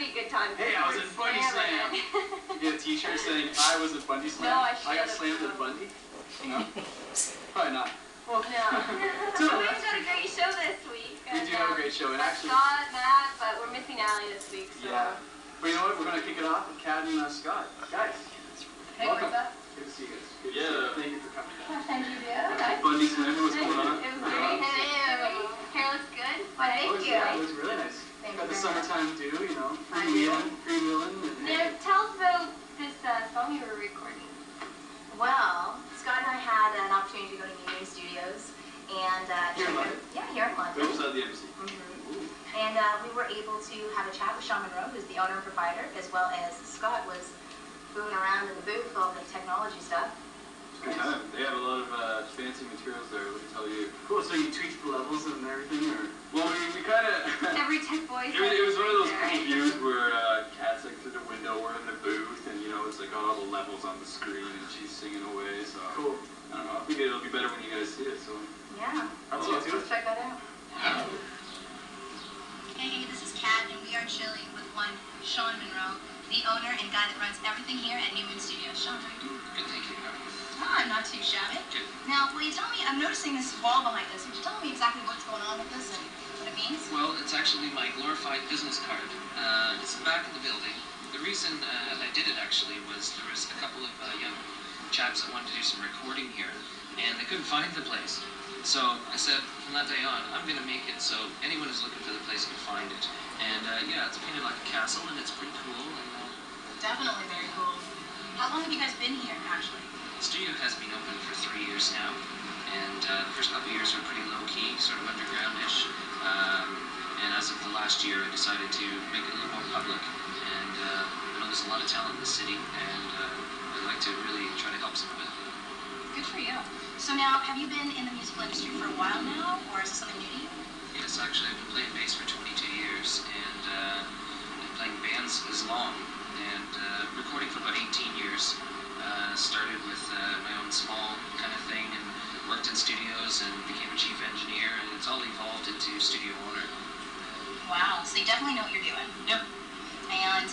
be a good time. Hey, I was at Bundy Slam. You get a t-shirt saying I was at Bundy Slam? No, I got slammed at Bundy? No? Probably not. Well, no. We've got a great show this week. We do have a great show. And actually, Scott, Matt, but we're missing Allie this week. So. Yeah. But you know what? We're going to kick it off with Kat and Scott. Guys, hey, welcome. What's up? Good to see you guys. Good to see you. Thank you for coming down. Thank you, dude. Bundy Slam, what's going on? It was great. Hair looks good. Why, thank you. Yeah, it looks really nice. Got the summertime too, you know. Freewheeling. Now, tell us about this song you were recording. Well, Scott and I had an opportunity to go to Union Studios and here in London? Yeah, here in London. Right beside the embassy. And we were able to have a chat with Shawn Munroe, who's the owner and proprietor, as well as Scott was fooling around in the booth with all the technology stuff. Good time. They have a lot of fancy materials there, let me tell you. Cool, so you tweaked the levels and everything, or? Well, we kind of... Every tech boy. It was one of those cool views where Kat's like through the window, we're in the booth, and you know, it's like all the levels on the screen, and she's singing away, so... Cool. I don't know, I think it'll be better when you guys see it, so... Yeah. Let's check that out. Hey, this is Kat, and we are chilling with one Shawn Munroe, the owner and guy that runs everything here at Newman Studios. Shawn, how are you doing? Good, thank you. I'm not too shabby. Good. Now, will you tell me, I'm noticing this wall behind us. Would you tell me exactly what's going on with this and what it means? Well, it's actually my glorified business card. It's in the back of the building. The reason I did it actually was there was a couple of young chaps that wanted to do some recording here, and they couldn't find the place. So I said, from that day on, I'm going to make it so anyone who's looking for the place can find it. And yeah, it's painted like a castle, and it's pretty cool. And, definitely very cool. How long have you guys been here, actually? The studio has been open for 3 years now, and the first couple of years were pretty low-key, sort of underground-ish. And as of the last year, I decided to make it a little more public. And I know there's a lot of talent in the city, and I'd like to really try to help some of it. Good for you. So now, have you been in the musical industry for a while now, or is this something new to you? Yes, actually, I've been playing bass for 22 years, and been playing bands as long, and recording for about 18 years. Started with my own small kind of thing, and worked in studios, and became a chief engineer, and it's all evolved into studio owner. Wow, so you definitely know what you're doing. Yep. And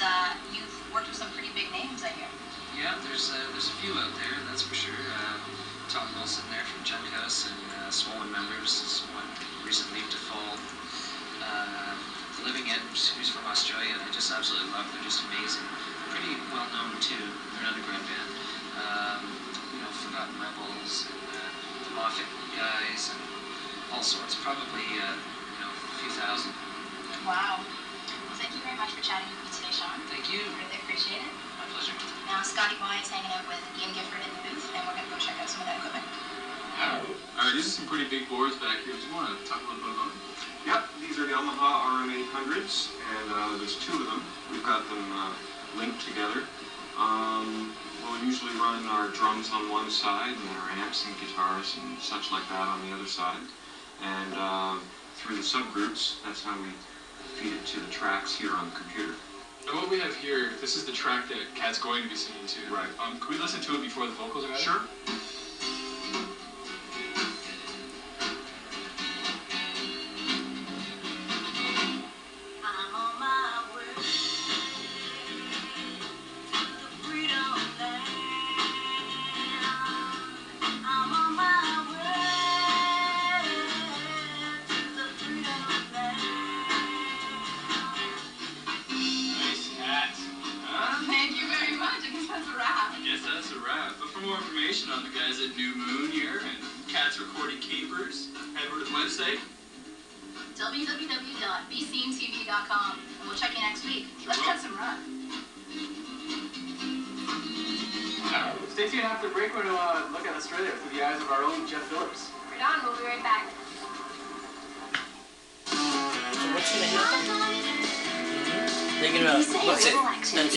you've worked with some pretty big names, I hear. Yeah, there's a few out there, that's for sure. Tom Wilson there from Junkhouse, and Swollen Members is one recent leave to fall. The Living Ends, who's from Australia, and I just absolutely love. They're just amazing. Pretty well known too. They're an underground band. You know, Forgotten Rebels, and the Moffat guys, and all sorts. Probably you know, a few thousand. Wow. Well, thank you very much for chatting with me today, Shawn. Thank you. Really appreciate it. My pleasure. Now, Scotty Y is hanging out with Ian Gifford in the booth, and we're going to go check out some of that equipment. Alright, these are some pretty big boards back here. Do you want to talk a little bit about them? Yep, these are Yamaha RM800s, and there's two of them. We've got them linked together. We'll usually run our drums on one side, and our amps and guitars and such like that on the other side. And through the subgroups, that's how we feed it to the tracks here on the computer. And what we have here, this is the track that Kat's going to be singing to. Right. Can we listen to it before the vocals are added? Sure. For more information on the guys at New Moon here and Kat's Recording Capers, head over to the website www.bsceneTV.com, and we'll check you next week. Let's cut some run. Stay tuned after the break. We're going to look at Australia through the eyes of our own Jeff Phillips. Right on, we'll be right back. So what's gonna happen? They're gonna, what's it?